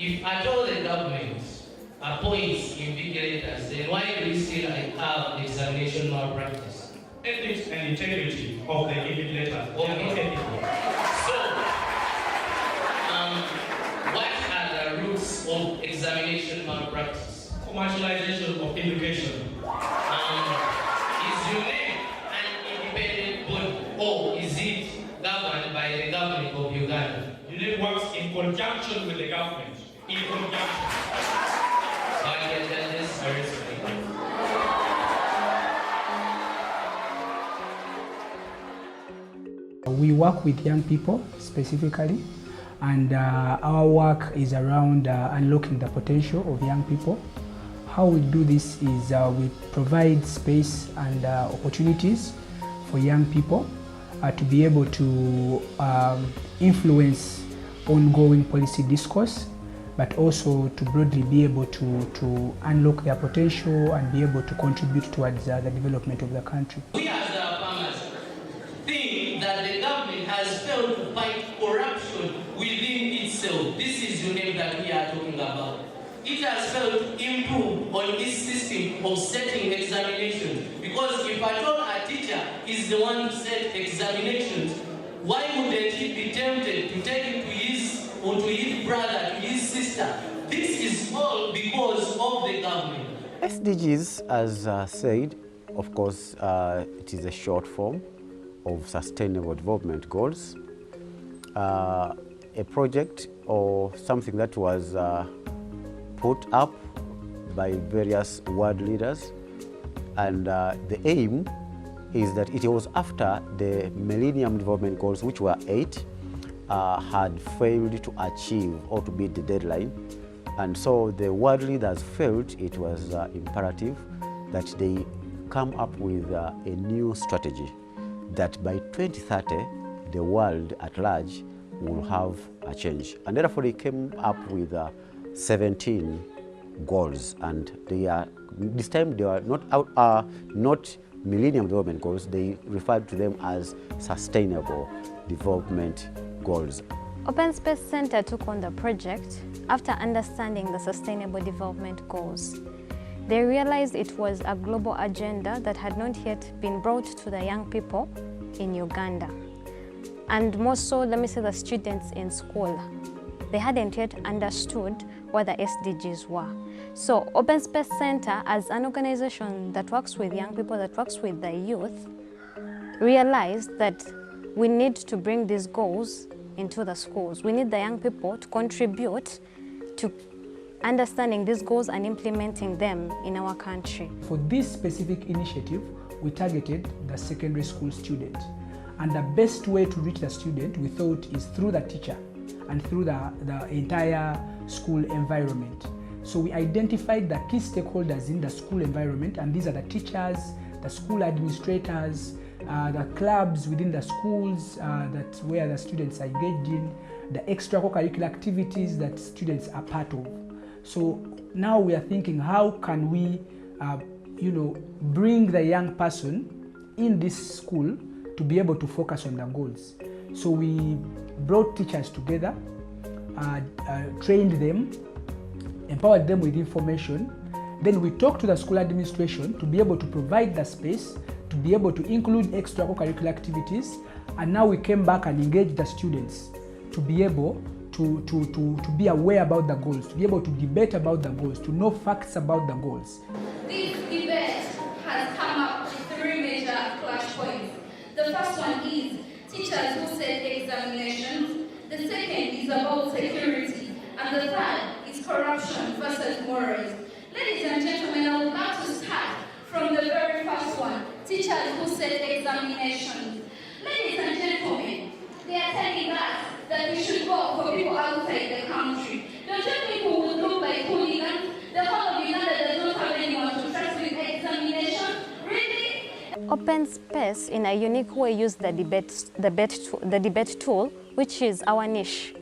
If at all the government appoints invigilators, then why do we still have examination malpractice? Ethics and integrity of the invigilators. Okay. So, what are the roots of examination malpractice? Commercialization of education. Is UNEP an independent body, or is it governed by the government of Uganda? UNEP works in conjunction with the government. In conjunction. So I can tell this very straight. We work with young people specifically, and our work is around unlocking the potential of young people. How we do this is we provide space and opportunities for young people to be able to influence ongoing policy discourse, but also to broadly be able to unlock their potential and be able to contribute towards the development of the country. We as the farmers think that the government has failed to fight corruption within itself. This is the name that we are talking about. It has failed to improve on its system of setting examinations, because if at all a teacher is the one to set examinations, why wouldn't he be tempted to take it to his or to his brother, to his sister? This is all because of the government. SDGs, as said, of course, it is a short form of Sustainable Development Goals. A project or something that was put up by various world leaders, and the aim is that it was after the Millennium Development Goals, which were 8, had failed to achieve or to beat the deadline, and so the world leaders felt it was imperative that they come up with a new strategy that by 2030 the world at large will have a change, and therefore they came up with 17 goals, and they are, this time they are not Millennium Development Goals. They referred to them as Sustainable Development Goals. Open Space Center took on the project after understanding the Sustainable Development Goals. They realized it was a global agenda that had not yet been brought to the young people in Uganda. And more so, let me say, the students in school. They hadn't yet understood what the SDGs were. So Open Space Center, as an organization that works with young people, that works with the youth, realized that we need to bring these goals into the schools. We need the young people to contribute to understanding these goals and implementing them in our country. For this specific initiative, we targeted the secondary school student. And the best way to reach the student, we thought, is through the teacher and through the entire school environment. So we identified the key stakeholders in the school environment, and these are the teachers, the school administrators, the clubs within the schools that's where the students are engaged in, the extracurricular activities that students are part of. So now we are thinking, how can we bring the young person in this school to be able to focus on the goals. So we brought teachers together, trained them, empowered them with information. Then we talked to the school administration to be able to provide the space, to be able to include extracurricular activities. And now we came back and engaged the students to be able to be aware about the goals, to be able to debate about the goals, to know facts about the goals. This debate has come up with 3 major clash points. The first one is teachers who set examinations. The second is about security. And the third is corruption versus morals. Ladies and gentlemen, I would like to start from the very first one, teachers who set examinations. Ladies and gentlemen, they are telling us that we should go for people outside the country. Don't you think we would look like hooligans? The whole of Uganda does not have anyone to trust with examination. Really? Open Space, in a unique way, used the debate tool, which is our niche,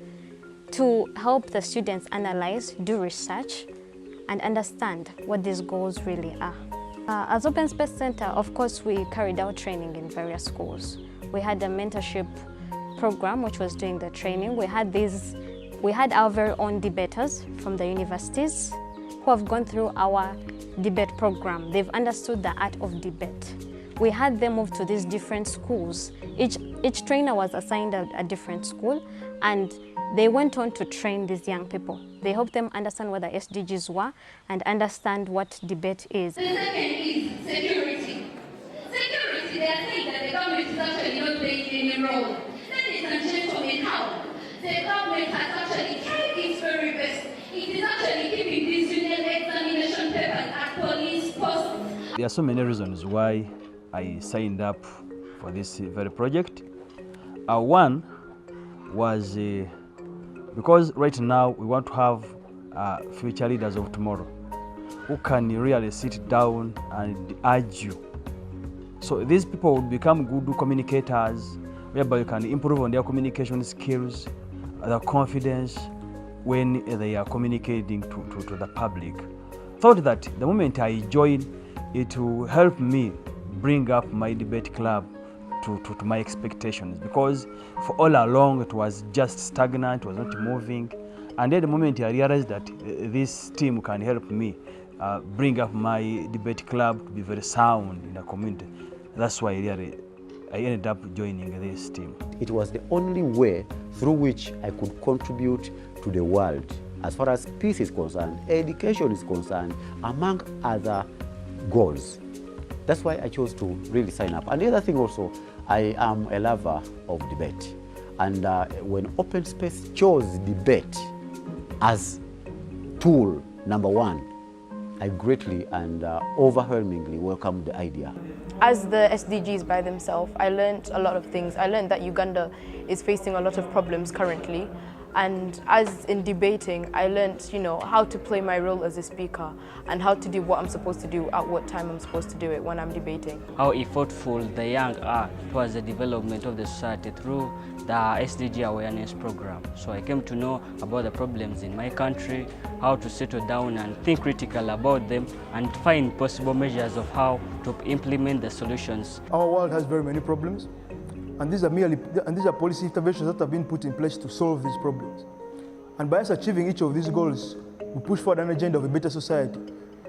to help the students analyze, do research, and understand what these goals really are. As Open Space Center, of course, we carried out training in various schools. We had a mentorship program which was doing the training. We We had our very own debaters from the universities who have gone through our debate program. They've understood the art of debate. We had them move to these different schools. Each trainer was assigned a different school, and they went on to train these young people. They helped them understand what the SDGs were and understand what debate is. The second is security. Security, they are saying that the government is actually not playing any role. Ladies and gentlemen, how? The government has actually tried its very best. It is actually keeping these union examination papers at police posts. There are so many reasons why I signed up for this very project. One was because right now we want to have future leaders of tomorrow who can really sit down and urge you. So these people will become good communicators, whereby you can improve on their communication skills, their confidence when they are communicating to the public. Thought that the moment I join, it will help me bring up my debate club to my expectations, because for all along it was just stagnant, it was not moving. And at the moment I realized that this team can help me bring up my debate club to be very sound in the community. That's why I ended up joining this team. It was the only way through which I could contribute to the world as far as peace is concerned, education is concerned, among other goals. That's why I chose to really sign up. And the other thing also, I am a lover of debate. And when Open Space chose debate as tool number one, I greatly and overwhelmingly welcomed the idea. As the SDGs by themselves, I learned a lot of things. I learned that Uganda is facing a lot of problems currently. And as in debating, I learned, how to play my role as a speaker and how to do what I'm supposed to do at what time I'm supposed to do it when I'm debating. How effortful the young are towards the development of the society through the SDG awareness program. So I came to know about the problems in my country, how to settle down and think critical about them and find possible measures of how to implement the solutions. Our world has very many problems. And these are policy interventions that have been put in place to solve these problems. And by us achieving each of these goals, we push forward an agenda of a better society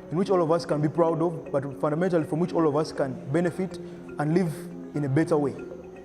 in which all of us can be proud of, but fundamentally from which all of us can benefit and live in a better way.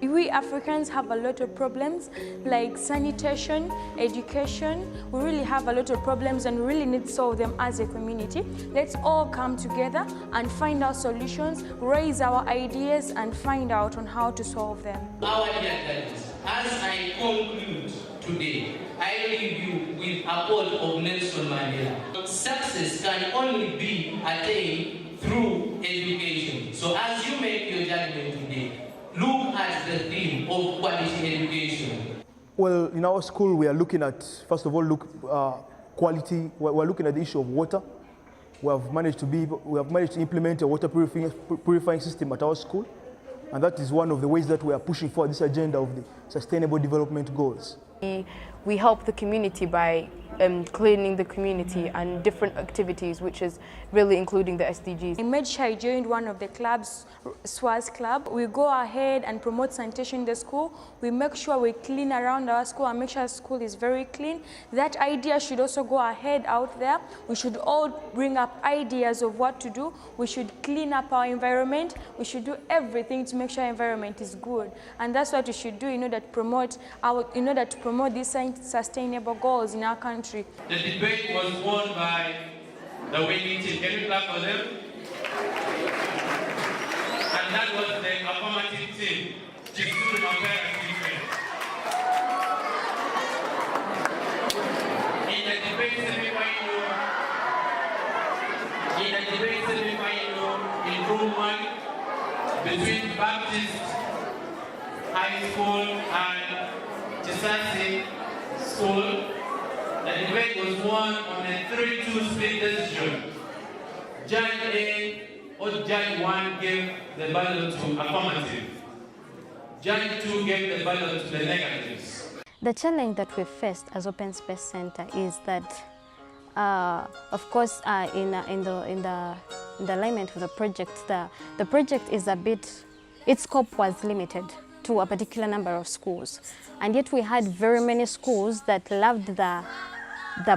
We Africans have a lot of problems like sanitation, education. We really have a lot of problems and we really need to solve them as a community. Let's all come together and find our solutions, raise our ideas and find out on how to solve them. Our dear daddies, as I conclude today, I leave you with a quote of Nelson Mandela. Success can only be attained through education. So as you make your judgment today, look at the theme of quality education. Well, in our school, we are looking at, first of all, quality. We're looking at the issue of water. We have managed to implement a water purifying system at our school. And that is one of the ways that we are pushing for this agenda of the Sustainable Development Goals. We help the community by cleaning the community and different activities, which is really including the SDGs. I made sure I joined one of the clubs, SWAS Club. We go ahead and promote sanitation in the school. We make sure we clean around our school and make sure school is very clean. That idea should also go ahead out there. We should all bring up ideas of what to do. We should clean up our environment. We should do everything to make sure our environment is good. And that's what we should do in order to promote these sustainable goals in our country. The debate was won by the winning team. Can you clap for them? And that was the affirmative team. Jisuru Mapera team. In the debate semi-final in room 1 between Baptist High School and Chisasi School, the debate was won on a 3-2 split decision. Judge A or Judge 1 gave the ballot to affirmative. Judge 2 gave the ballot to the negatives. The challenge that we faced as Open Space Center is that, of course, in the alignment with the project, the project is its scope was limited. to a particular number of schools. And yet we had very many schools that loved the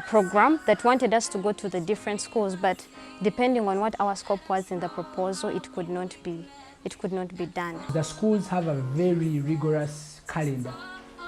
program, that wanted us to go to the different schools, but depending on what our scope was in the proposal, it could not be done. The schools have a very rigorous calendar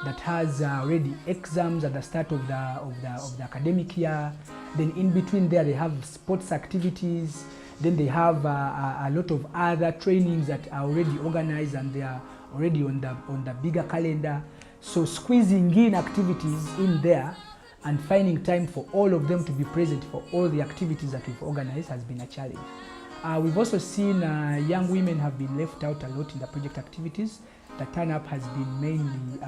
that has already exams at the start of the academic year. Then in between there they have sports activities. Then they have a lot of other trainings that are already organized and they are already on the bigger calendar. So squeezing in activities in there and finding time for all of them to be present for all the activities that we've organized has been a challenge. We've also seen young women have been left out a lot in the project activities. The turn-up has been mainly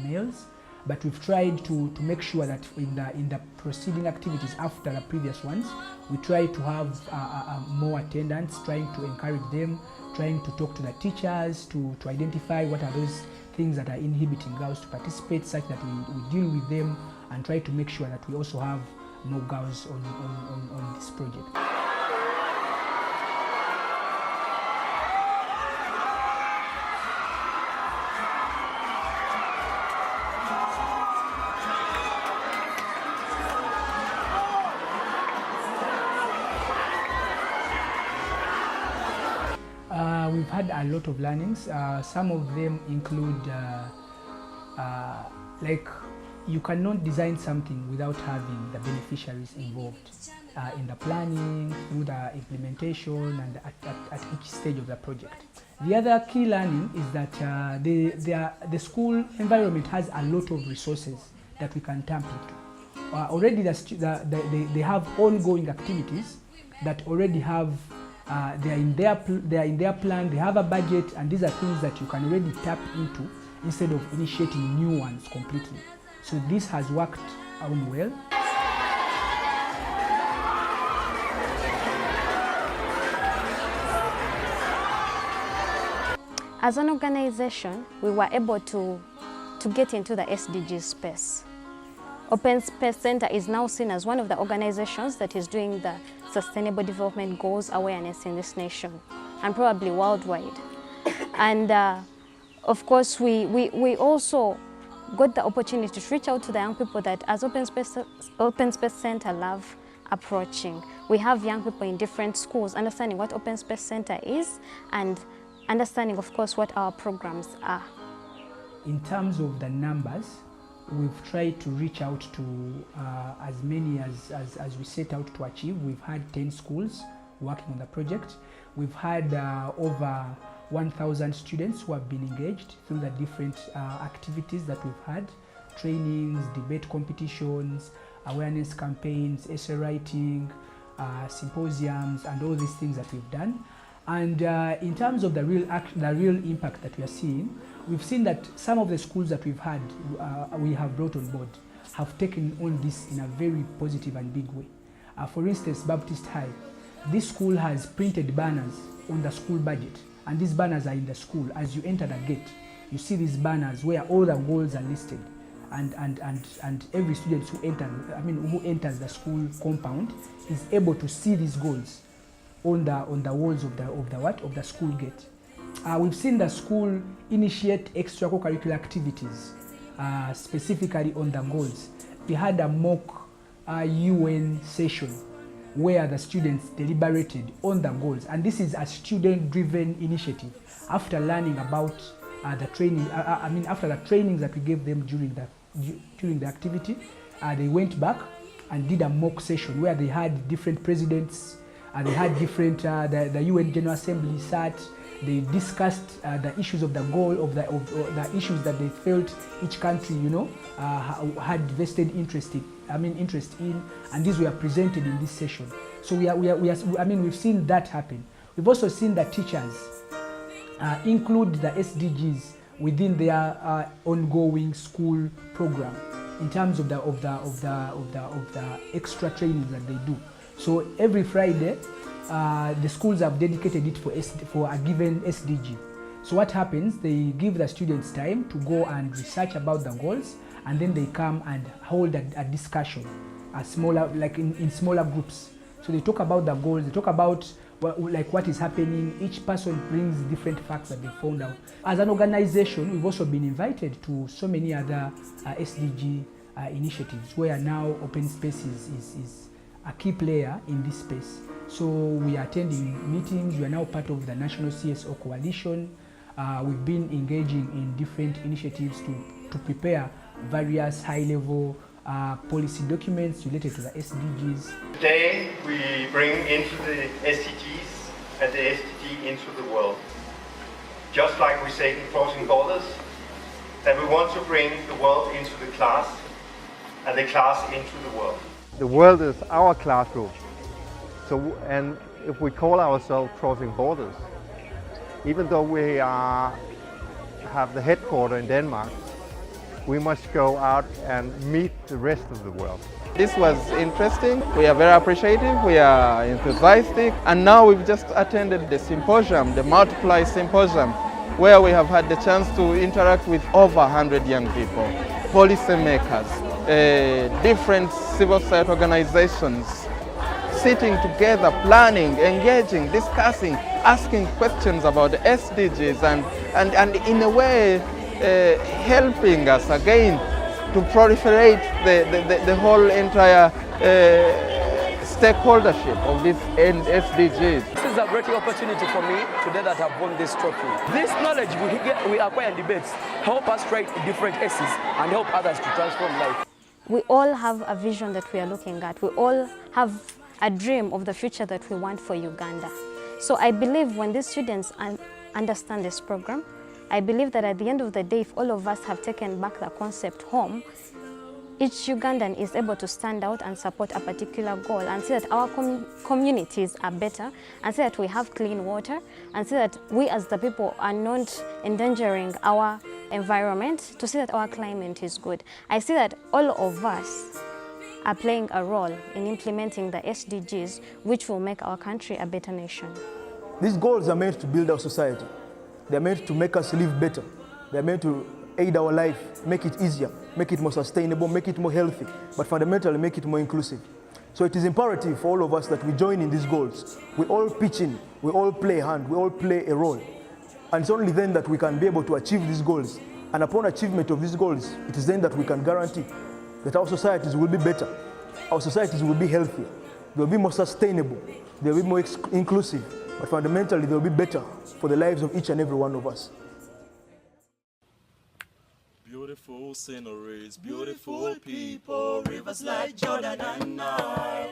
males, but we've tried to make sure that in the proceeding activities after the previous ones, we try to have more attendance, trying to encourage them, trying to talk to the teachers to identify what are those things that are inhibiting girls to participate, such that we deal with them and try to make sure that we also have more girls on this project. We've had a lot of learnings. Some of them include like you cannot design something without having the beneficiaries involved in the planning, through the implementation, and at each stage of the project. The other key learning is that the school environment has a lot of resources that we can tap into. Already they have ongoing activities that already have they are in their plan, they have a budget, and these are things that you can already tap into instead of initiating new ones completely. So this has worked out well. As an organization, we were able to get into the SDGs space. Open Space Center is now seen as one of the organizations that is doing the Sustainable Development Goals awareness in this nation, and probably worldwide. And of course, we also got the opportunity to reach out to the young people that as Open Space Center love approaching. We have young people in different schools understanding what Open Space Center is and understanding, of course, what our programs are. In terms of the numbers, we've tried to reach out to as many as we set out to achieve. We've had 10 schools working on the project. We've had over 1,000 students who have been engaged through the different activities that we've had, trainings, debate competitions, awareness campaigns, essay writing, symposiums, and all these things that we've done. And in terms of the real impact that we are seeing, we've seen that some of the schools that we've had, we have brought on board, have taken on this in a very positive and big way. For instance, Baptist High, this school has printed banners on the school budget, and these banners are in the school. As you enter the gate, you see these banners where all the goals are listed, and every student who enters the school compound is able to see these goals on the walls of the school gate. We've seen the school initiate extracurricular activities, specifically on the goals. We had a mock UN session where the students deliberated on the goals, and this is a student-driven initiative. After learning about the training, after the trainings that we gave them during the activity, they went back and did a mock session where they had different presidents. They had different, the UN General Assembly sat, they discussed the issues of the goal, of the issues that they felt each country, had vested interest in, and these were presented in this session. So we've seen that happen. We've also seen the teachers include the SDGs within their ongoing school program in terms of the extra training that they do. So every Friday, the schools have dedicated it for a given SDG. So what happens, they give the students time to go and research about the goals, and then they come and hold a discussion, in smaller groups. So they talk about the goals, they talk about like what is happening. Each person brings different facts that they found out. As an organization, we've also been invited to so many other SDG initiatives where now open space is a key player in this space. So we are attending meetings. We are now part of the National CSO Coalition. We've been engaging in different initiatives to prepare various high-level policy documents related to the SDGs. Today we bring into the SDGs and the SDG into the world. Just like we say in Crossing Borders, that we want to bring the world into the class and the class into the world. The world is our classroom. So, and if we call ourselves Crossing Borders, even though we have the headquarters in Denmark, we must go out and meet the rest of the world. This was interesting. We are very appreciative, we are enthusiastic, and now we've just attended the symposium, the Multiply Symposium, where we have had the chance to interact with over 100 young people, policymakers, different civil society organizations, sitting together, planning, engaging, discussing, asking questions about the SDGs and in a way helping us again to proliferate the whole entire stakeholdership of these SDGs. This is a great opportunity for me today that I've won this trophy. This knowledge we acquire in debates help us write different essays and help others to transform life. We all have a vision that we are looking at. We all have a dream of the future that we want for Uganda. So I believe when these students understand this program, I believe that at the end of the day, if all of us have taken back the concept home, each Ugandan is able to stand out and support a particular goal and see that our communities are better, and see that we have clean water, and see that we as the people are not endangering our environment, to see that our climate is good. I see that all of us are playing a role in implementing the SDGs, which will make our country a better nation. These goals are meant to build our society. They're meant to make us live better. They're meant to aid our life, make it easier, make it more sustainable, make it more healthy, but fundamentally make it more inclusive. So it is imperative for all of us that we join in these goals. We all pitch in, we all play a hand, we all play a role. And it's only then that we can be able to achieve these goals. And upon achievement of these goals, it is then that we can guarantee that our societies will be better, our societies will be healthier, they will be more sustainable, they will be more inclusive, but fundamentally they will be better for the lives of each and every one of us. Beautiful sceneries, beautiful people, rivers like Jordan and Nile.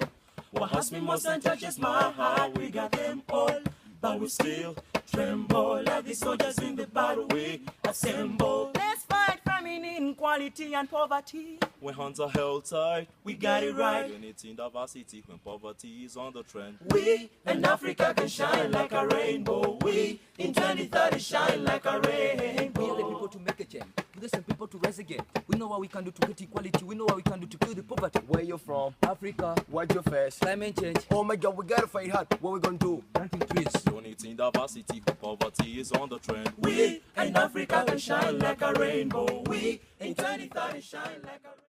What hurts me most and touches my heart, we got them all, but we still tremble like the soldiers in the battle we assemble. Let's fight famine, inequality and poverty. When hands are held tight, we got it right. Unity in diversity when poverty is on the trend. We in Africa can shine like a rainbow. We in 2030 shine like a rainbow. We are the people to make a change. We the same people to rise again. We know what we can do to get equality. We know what we can do to kill the poverty. Where you from? Africa. What's your face? Climate change. Oh my God, we gotta fight hard. What we gonna do? Planting trees. Unity in diversity when poverty is on the trend. We in Africa can shine like a rainbow. We in 2030 shine like a rainbow.